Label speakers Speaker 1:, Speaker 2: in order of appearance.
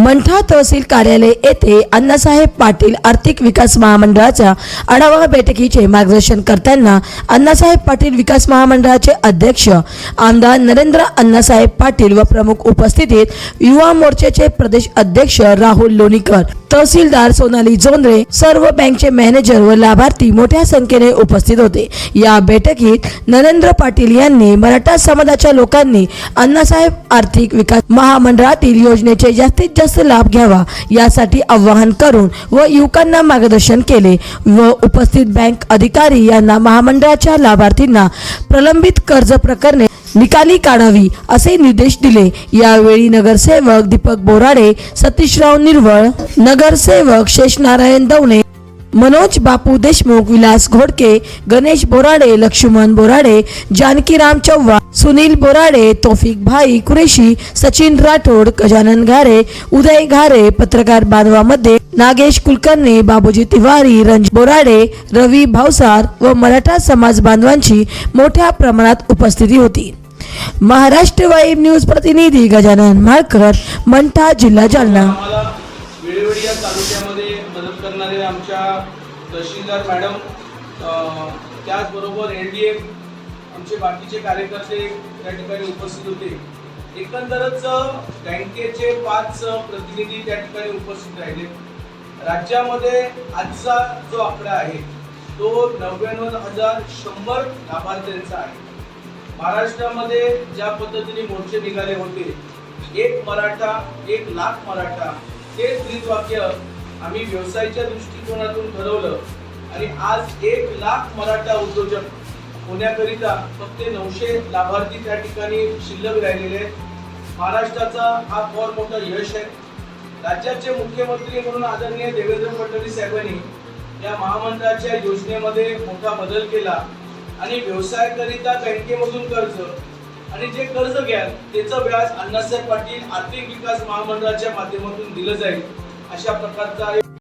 Speaker 1: मंठा तहसील कार्यालय येथे अण्णासाहेब पाटील आर्थिक विकास महामंडळाच्या आढावा बैठकीचे मार्गदर्शन करताना अण्णासाहेब पाटील विकास महामंडळाचे अध्यक्ष आमदार नरेंद्र अण्णासाहेब पाटील व प्रमुख उपस्थितीत युवा मोर्चाचे प्रदेश अध्यक्ष राहुल लोणीकर, तहसीलदार सोनाली जोंधळे, सर्व बँकचे मॅनेजर व लाभार्थी मोठ्या संख्येने उपस्थित होते। या बैठकीत नरेंद्र पाटील यांनी मराठा समाजाच्या लोकांनी अण्णासाहेब आर्थिक विकास महामंडळातील योजनेचे जास्तीत जास्त लाभ घ्यावा यासाठी आवाहन करून व युवकांना मार्गदर्शन केले व उपस्थित बँक अधिकारी यांना महामंडळाच्या लाभार्थींना प्रलंबित कर्ज प्रकरणे निकाली काढावी असे निर्देश दिले। यावेळी नगरसेवक दीपक बोराडे, सतीशराव निर्वळ, नगरसेवक शेषनारायण दवणे, मनोज बापू देशमुख, विलास घोडके, गणेश बोराडे, लक्ष्मण बोराडे, जानकीराम चव्हाण, सुनील बोराडे, तौफिक भाई कुरेशी, सचिन राठोड, गजानन घारे, उदय घारे, पत्रकार बांधवामध्ये नागेश कुलकर्णी, बाबूजी तिवारी, रंजित बोराडे, रवी भावसार व मराठा समाज बांधवांची मोठ्या प्रमाणात उपस्थिती होती। महाराष्ट्र वाईब न्यूज प्रतिनिधी गजानन माळकर, मंठा, जिल्हा जालना।
Speaker 2: वेळोवेळी या तालुक्यामध्ये मदत करणारे आमच्या तहसीलदार मॅडम, त्याचबरोबर एलडीएफ आमचे बाकीचे कार्यकर्ते त्या ठिकाणी उपस्थित होते। एकंदरच बँकेचे 5 प्रतिनिधी त्या ठिकाणी उपस्थित राहिले। राज्यामध्ये आजचा जो आकडा आहे तो 99,100 लाभार्थ्यांचा आहे। महाराष्ट्रामध्ये ज्या पद्धतीने मोर्चे निघाले होते, एक मराठा 1 लाख मराठा, हे ब्रीदवाक्य आम्ही व्यवसायाच्या दृष्टिकोनातून ठरवलं आणि आज 1 लाख मराठा उद्योजक होण्याकरिता फक्त 900 लाभार्थी त्या ठिकाणी शिल्लक राहिलेले आहेत। महाराष्ट्राचा हा फार मोठा यश आहे। राज्याचे मुख्यमंत्री म्हणून आदरणीय देवेंद्र फडणवीस साहेबांनी या महामंडळाच्या योजनेमध्ये मोठा बदल केला आणि व्यवसायाकरिता बँकेमधून कर्ज आणि जे कर्ज घ्याल त्याचं व्याज अण्णासाहेब पाटील आर्थिक विकास महामंडळाच्या माध्यमातून दिलं जाईल अशा प्रकारचा